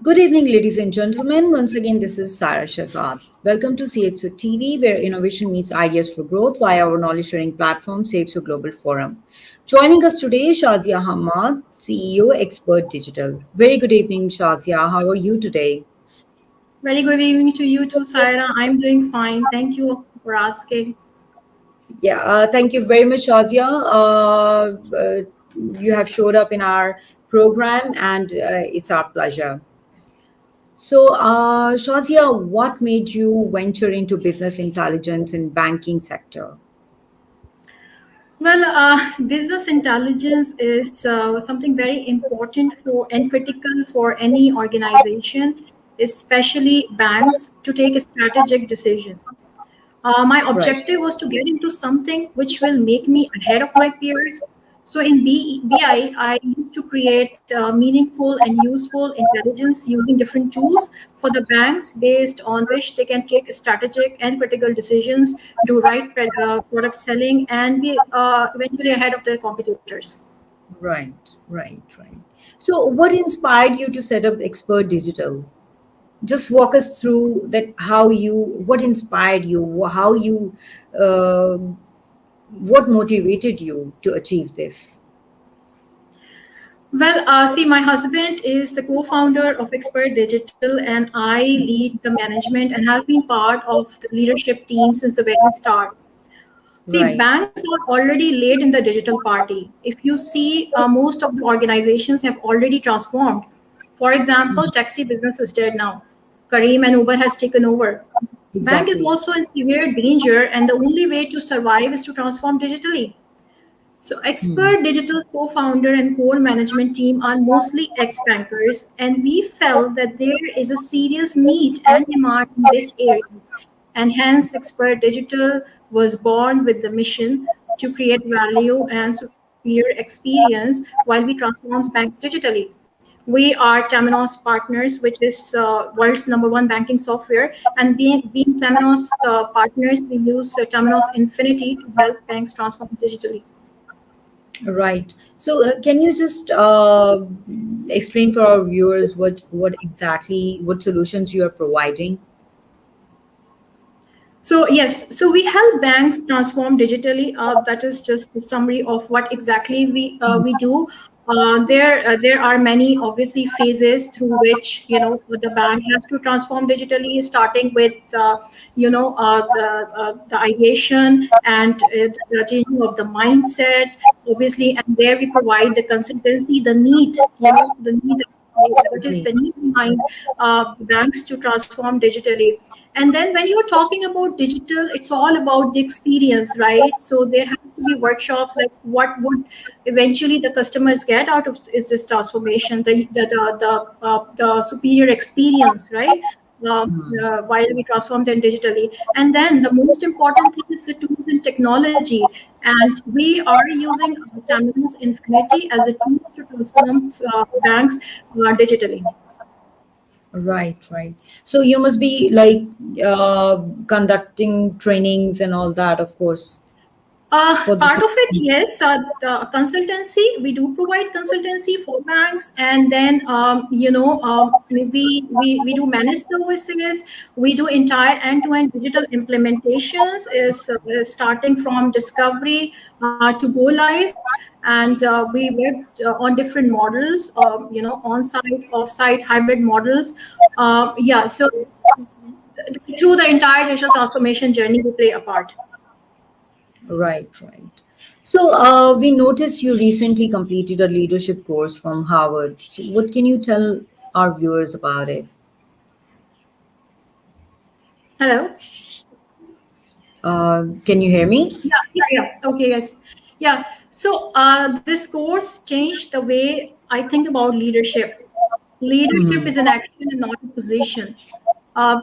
Good evening, ladies and gentlemen. Once again, this is Sarah Shazad. Welcome to CxO TV, where innovation meets ideas for growth via our knowledge sharing platform, CxO Global Forum. Joining us today is Shazia Hammad, CEO, Xpert Digital. Very good evening, Shazia. How are you today? Very good evening to you too, Saira. I'm doing fine. Thank you for asking. Yeah, thank you very much, Shazia. You have showed up in our program, and it's our pleasure. So, Shazia, what made you venture into business intelligence in banking sector? Well, business intelligence is something very important for and critical for any organization, especially banks, to take strategic decisions. My Right. objective was to get into something which will make me ahead of my peers. So in BI, I used to create meaningful and useful intelligence using different tools for the banks based on which they can take strategic and critical decisions, do right product selling, and be eventually ahead of their competitors. Right. So, what inspired you to set up Expert Digital? Just walk us through that. What inspired you? Uh, what motivated you to achieve this? Well, see, my husband is the co-founder of Xpert Digital, and I lead the management and has been part of the leadership team since the very start. See, Right. banks are already late in the digital party. If you see, most of the organizations have already transformed. For example, taxi business is dead now. Kareem and Uber has taken over. Bank is Exactly. also in severe danger, and the only way to survive is to transform digitally. So, Hmm. Expert Digital's co-founder and core management team are mostly ex-bankers, and we felt that there is a serious need and demand in this area. And hence, Expert Digital was born with the mission to create value and superior experience while we transform banks digitally. We are Temenos partners, which is world's #1 banking software. And being Temenos partners, we use Temenos Infinity to help banks transform digitally. Right. So, can you just explain for our viewers what solutions you are providing? So yes, so we help banks transform digitally. That is just a summary of what exactly we do. There are many obviously phases through which the bank has to transform digitally, starting with the ideation and the changing of the mindset, obviously, and there we provide the consultancy, the need. What is Exactly. the need behind banks to transform digitally? And then when you're talking about digital, it's all about the experience, right? So there has to be workshops like what would eventually the customers get out of is this transformation, the superior experience, right? While we transform them digitally. And then the most important thing is the tools and technology. And we are using Temenos Infinity as a tool to transform banks digitally. Right. So you must be like conducting trainings and all that, of course, for the Part of it, solution. yes. The consultancy, we do provide consultancy for banks, and then we do managed services. We do entire end-to-end digital implementations, is starting from discovery to go live, and we work on different models, on-site, off-site, hybrid models. Yeah, so through the entire digital transformation journey, we play a part. Right. So we noticed you recently completed a leadership course from Harvard. So what can you tell our viewers about it? Hello. Can you hear me? Yeah. Okay, yes. Yeah. So this course changed the way I think about leadership. Leadership Hmm. is an action and not a position.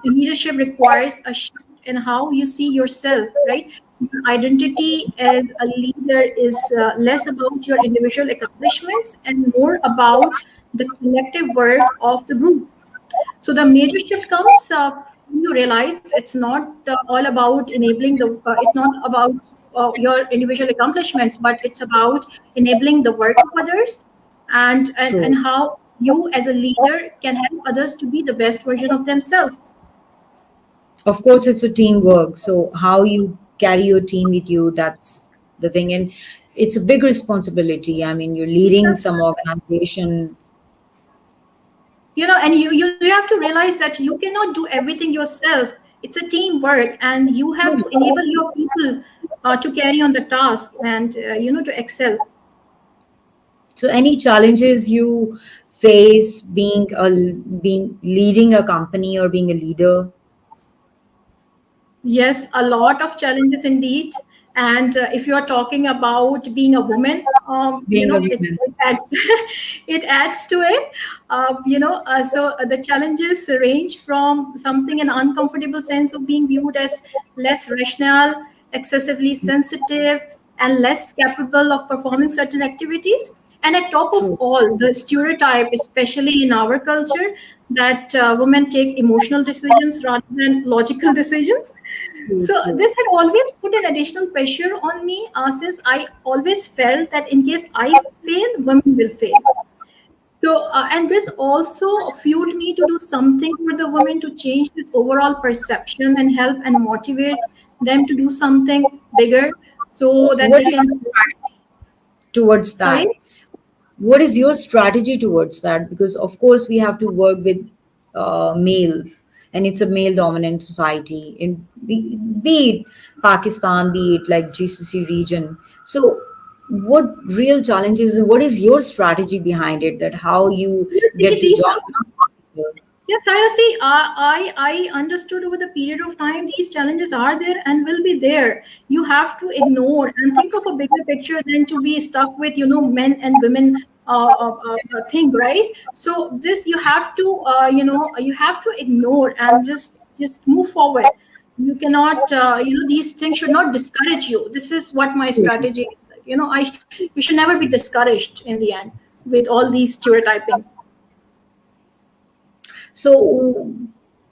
Leadership requires a shift in how you see yourself, right? Your identity as a leader is less about your individual accomplishments and more about the collective work of the group. So the major shift comes when you realize it's not all about it's not about your individual accomplishments, but it's about enabling the work of others, and True. how you as a leader can help others to be the best version of themselves. Of course, it's a teamwork. So how you carry your team with you, that's the thing. And it's a big responsibility. I mean, you're leading some organization. And you have to realize that you cannot do everything yourself. It's a teamwork, and you have to enable your people to carry on the task and to excel. So any challenges you face being leading a company or being a leader, Yes, a lot of challenges indeed. And if you are talking about being a woman, being a it, woman? it adds it adds to it. So the challenges range from something an uncomfortable sense of being viewed as less rational, excessively sensitive, and less capable of performing certain activities. And at top of True, all, the stereotype, especially in our culture, that women take emotional decisions rather than logical decisions. true, So true. this had always put an additional pressure on me, since I always felt that in case I fail, women will fail. So, and this also fueled me to do something for the women to change this overall perception and help and motivate them to do something bigger so that What they is can. your strategy towards Sorry? that? What is your strategy towards that? Because of course we have to work with male, and it's a male dominant society in be it Pakistan, be it like GCC region. So what real challenges and what is your strategy behind it, that how you You see, get to these. join people? Yes, I see. I understood over the period of time these challenges are there and will be there. You have to ignore and think of a bigger picture than to be stuck with men and women thing, right? So this you have to ignore and just move forward. You cannot these things should not discourage you. This is what my strategy is. You should never be discouraged in the end with all these stereotyping. So,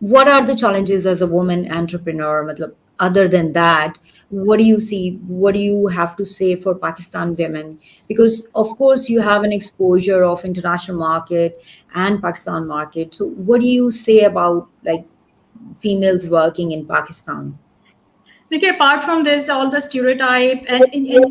what are the challenges as a woman entrepreneur? Matlab, other than that, what do you see? What do you have to say for Pakistan women? Because of course you have an exposure of international market and Pakistan market. So, what do you say about like females working in Pakistan? Like apart from this, all the stereotype and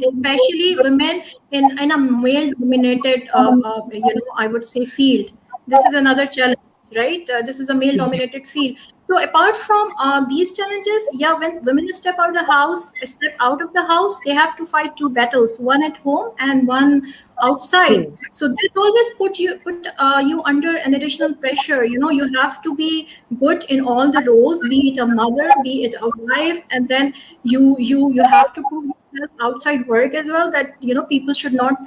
especially women in a male dominated, I would say field. This is another challenge, right? This is a male Exactly. dominated field. So apart from these challenges, yeah, when women step out of the house, they have to fight two battles, one at home and one outside. True. So this always put you under an additional pressure. You have to be good in all the roles, be it a mother, be it a wife, and then you have to prove yourself outside work as well, that people should not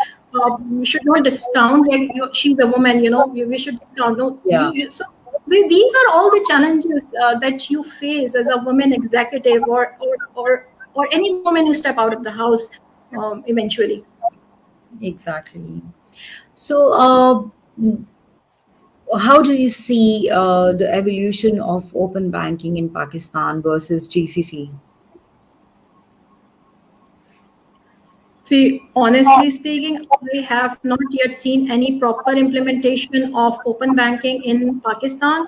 discount that she's a woman. We should discount, no, Yeah. so these are all the challenges that you face as a woman executive, or any woman who step out of the house eventually. Exactly. So, how do you see the evolution of open banking in Pakistan versus GCC? See, honestly speaking, I have not yet seen any proper implementation of open banking in Pakistan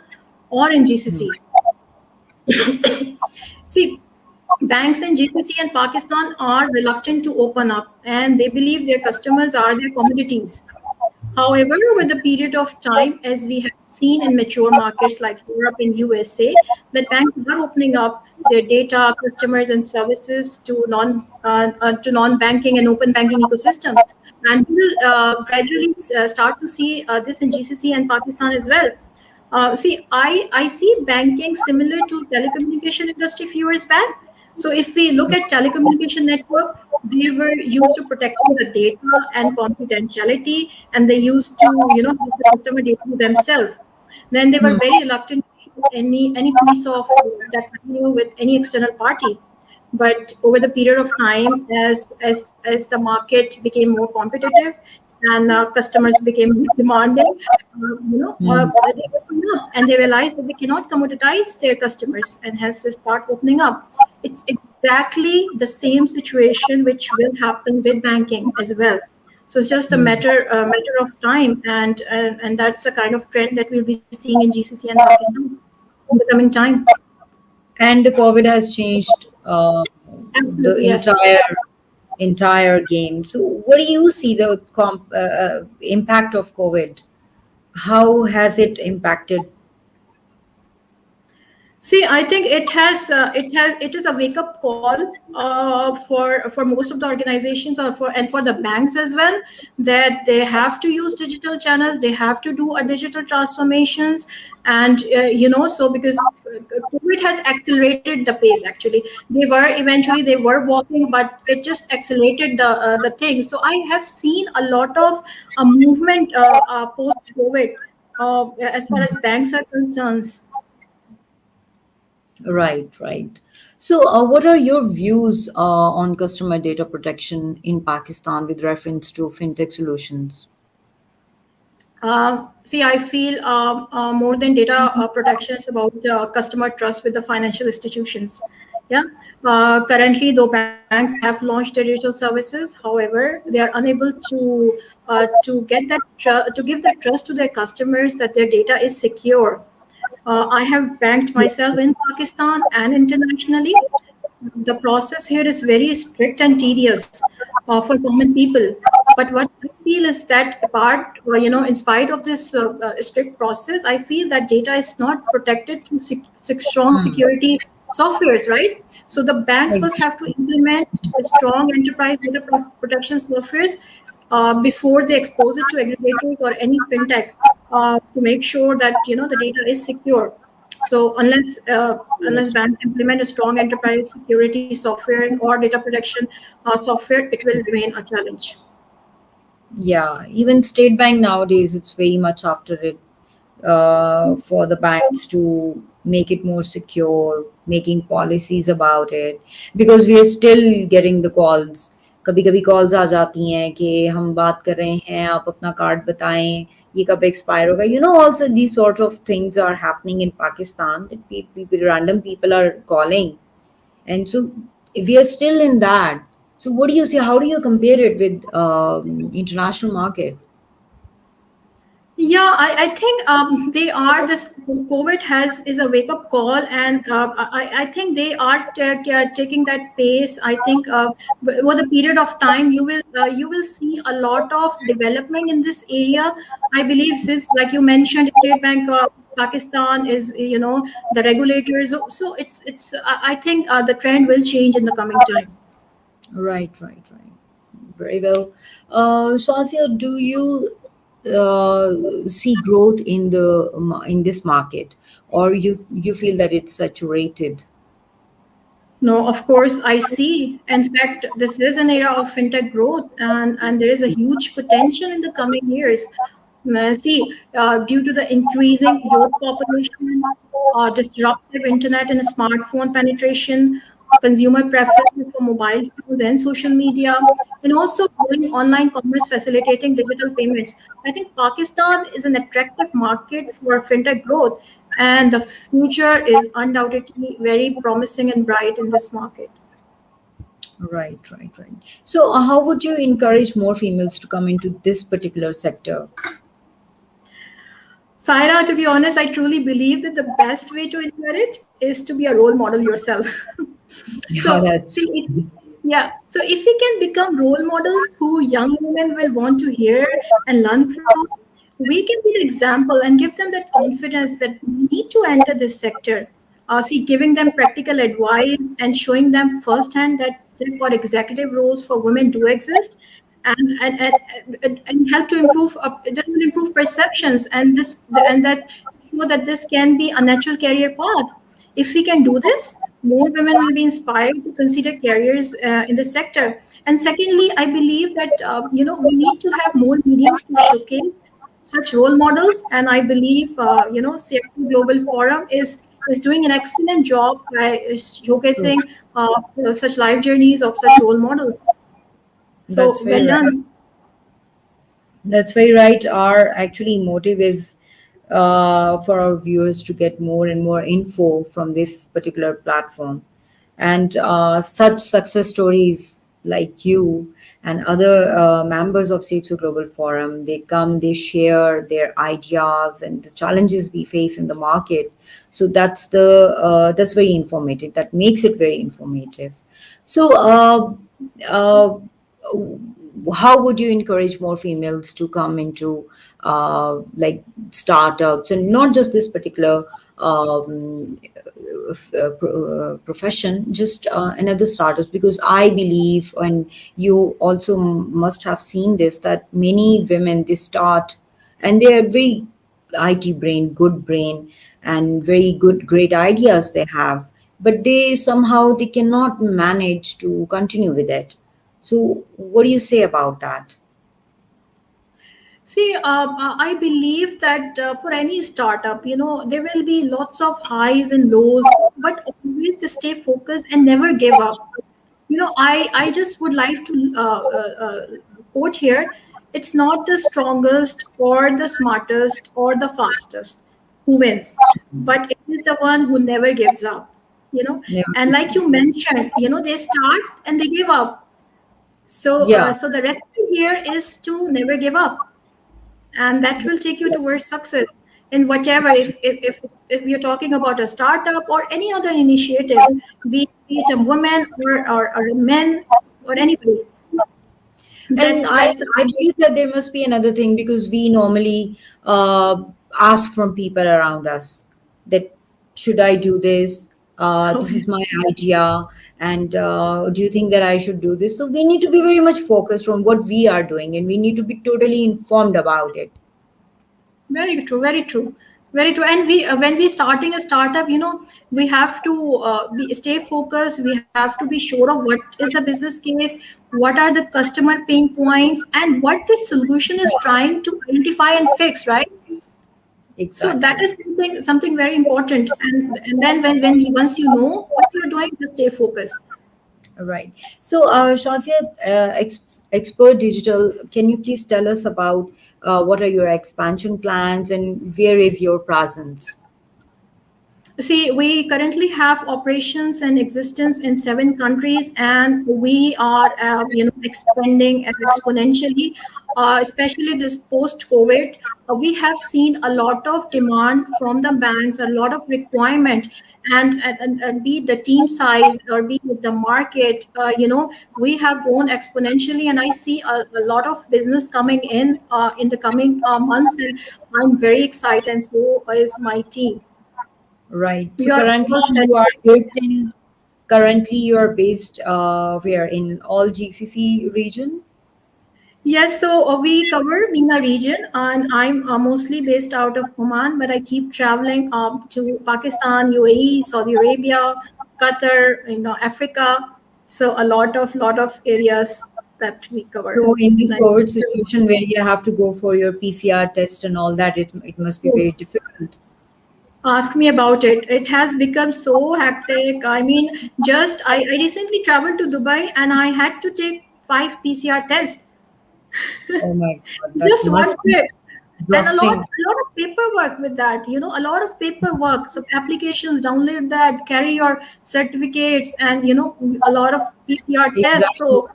or in GCC. See, banks in GCC and Pakistan are reluctant to open up, and they believe their customers are their commodities. However, over the period of time, as we have seen in mature markets like Europe and USA, that banks are opening up their data, customers, and services to non-banking and open banking ecosystems, and we will gradually start to see this in GCC and Pakistan as well. See, I see banking similar to telecommunication industry few years back. So if we look at telecommunication network, they were used to protecting the data and confidentiality, and they used to have the customer data to themselves. Then they were very reluctant to share any piece of that revenue with any external party. But over the period of time, as the market became more competitive and customers became demanding, they opened up and they realized that they cannot commoditize their customers, and has to start opening up. It's exactly the same situation which will happen with banking as well. So it's just a matter of time, and that's a kind of trend that we'll be seeing in GCC and Pakistan in the coming time. And the COVID has changed the Absolutely, yes. entire game. So, what do you see the impact of COVID? How has it impacted? See, I think it is a wake up call for most of the organizations, or for the banks as well, that they have to use digital channels, they have to do a digital transformations, and so because COVID has accelerated the pace. Actually, they were walking, but it just accelerated the thing. So I have seen a lot of movement post COVID as far as banks are concerned. Right, right. So, what are your views on customer data protection in Pakistan with reference to fintech solutions? See, I feel more than data protection is about customer trust with the financial institutions. Yeah. Currently, though banks have launched digital services, however, they are unable to give that trust to their customers that their data is secure. I have banked myself in Pakistan and internationally. The process here is very strict and tedious for common people. But what I feel is that in spite of this strict process, I feel that data is not protected through strong Hmm. security softwares, right? So the banks first have to implement a strong enterprise data protection softwares before they expose it to aggregators or any fintech to make sure that the data is secure. So unless Yes. banks implement a strong enterprise security software or data protection software, it will remain a challenge. Yeah, even State Bank nowadays, it's very much after it for the banks to make it more secure, making policies about it, because we are still getting the calls. कभी कभी calls आ जाती हैं कि हम बात कर रहे हैं, आप अपना कार्ड बताएं, ये कब एक्सपायर होगा. Also these sort of things are happening in Pakistan, that random people are calling, and so we are still in that. So what do you see? How do you compare it with international market? Yeah, I think they are this COVID has is a wake up call, and I think they are taking that pace. I think over the period of time, you will see a lot of development in this area. I believe, since like you mentioned, State Bank Pakistan is the regulators. So I think the trend will change in the coming time. Right, right, right. Very well. Shazia, do you see growth in in this market, or you feel that it's saturated? No, of course, I see. In fact, this is an era of fintech growth, and there is a huge potential in the coming years. Due to the increasing youth population, disruptive internet and smartphone penetration, consumer preferences for mobile phones and social media, and also growing online commerce facilitating digital payments, I think Pakistan is an attractive market for fintech growth, and the future is undoubtedly very promising and bright in this market. Right, right, right. So, how would you encourage more females to come into this particular sector? Saira, to be honest, I truly believe that the best way to encourage is to be a role model yourself. Yeah, So, that's see, true. yeah. So, if we can become role models who young women will want to hear and learn from, we can be the example and give them that confidence that we need to enter this sector. Giving them practical advice and showing them firsthand that they've got executive roles for women do exist, and help to improve it doesn't improve perceptions, and that show that this can be a natural career path. If we can do this, more women will be inspired to consider careers in the sector. And secondly, I believe that we need to have more mediums to showcase such role models. And I believe CxO Global Forum is doing an excellent job by True. showcasing such life journeys of such role models. That's So very well right. done. That's very right. Our actually motive is for our viewers to get more and more info from this particular platform, and such success stories. like you and other members of CxO Global Forum. They come, they share their ideas and the challenges we face in the market. So that's very informative. That makes it very informative. So, uh, how would you encourage more females to come into like startups, and not just this particular profession, just another startups? Because I believe, and you also must have seen this, that many women, they start and they are very IT brain, good brain, and very good, great ideas they have, but they somehow they cannot manage to continue with it. So, what do you say about that? See, I believe that for any startup, there will be lots of highs and lows, but always stay focused and never give up. I just would like to quote here: it's not the strongest or the smartest or the fastest who wins, but it is the one who never gives up. Never. And like you mentioned, they start and they give up. Yeah. So the recipe here is to never give up, and that will take you towards success in whatever. If you're talking about a startup or any other initiative, be it a woman or a man or anybody. And that's I, that's I believe that there must be another thing, because we normally ask from people around us that, should I do this? This okay. is my idea. And do you think that I should do this? So we need to be very much focused on what we are doing, and we need to be totally informed about it. Very true, very true, very true. And when we starting a startup, we have to stay focused. We have to be sure of what is the business case, what are the customer pain points, and what this solution is trying to identify and fix, right? So that Exactly. is something very important. And then once you know what you're doing, just stay focused. Right. So, Shazia, Expert Digital, can you please tell us about what are your expansion plans and where is your presence? See, we currently have operations and existence in 7 countries, and we are, expanding exponentially. Especially this post-COVID, we have seen a lot of demand from the banks, a lot of requirement, and be it the team size or be it the market, we have grown exponentially, and I see a lot of business coming in the coming months, and I'm very excited, and so is my team. Right. So We are currently all set you are for based success. in currently you are based where, in all GCC region? Yes, so we cover MENA region, and I'm mostly based out of Oman, but I keep traveling to Pakistan, UAE, Saudi Arabia, Qatar, Africa. So a lot of areas that we cover. So in this Nice. COVID situation where you have to go for your PCR test and all that, it must be very difficult. Ask me about it. It has become so hectic. I mean, I recently traveled to Dubai and I had to take 5 PCR tests. Oh my God, that Just one must be trip. And exhausting. a lot of paperwork with that, a lot of paperwork. So applications, download that, carry your certificates, and a lot of PCR tests. Exactly. So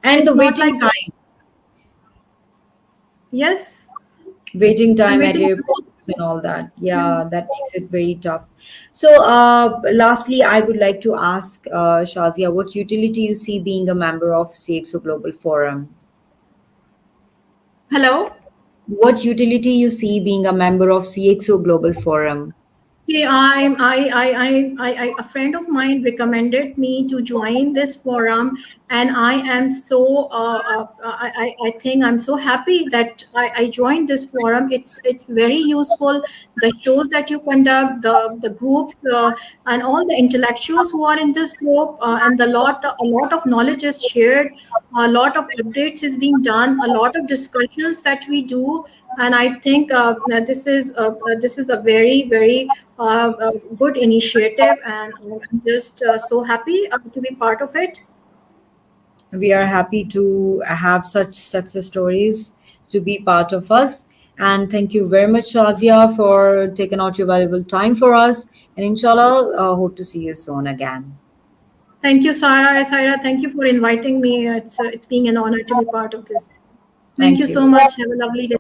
And the it's not waiting like, time. yes, Waiting and time at waiting. airports and all that. Yeah. Yeah, that makes it very tough. So, lastly, I would like to ask Shazia, what utility you see being a member of CXO Global Forum? Hello. What utility you see being a member of CXO Global Forum? See, a friend of mine recommended me to join this forum, and I am so, I think I'm so happy that I joined this forum. It's very useful. The shows that you conduct, the groups, and all the intellectuals who are in this group, and a lot of knowledge is shared, a lot of updates is being done, a lot of discussions that we do, and I think that this is a very good initiative, and I'm just so happy to be part of it. We are happy to have such success stories to be part of us. And thank you very much, Shazia, for taking out your valuable time for us. And inshallah, hope to see you soon again. Thank you, Sarah. Sarah, thank you for inviting me. It's being an honor to be part of this. Thank Thank you you. so much. Have a lovely day.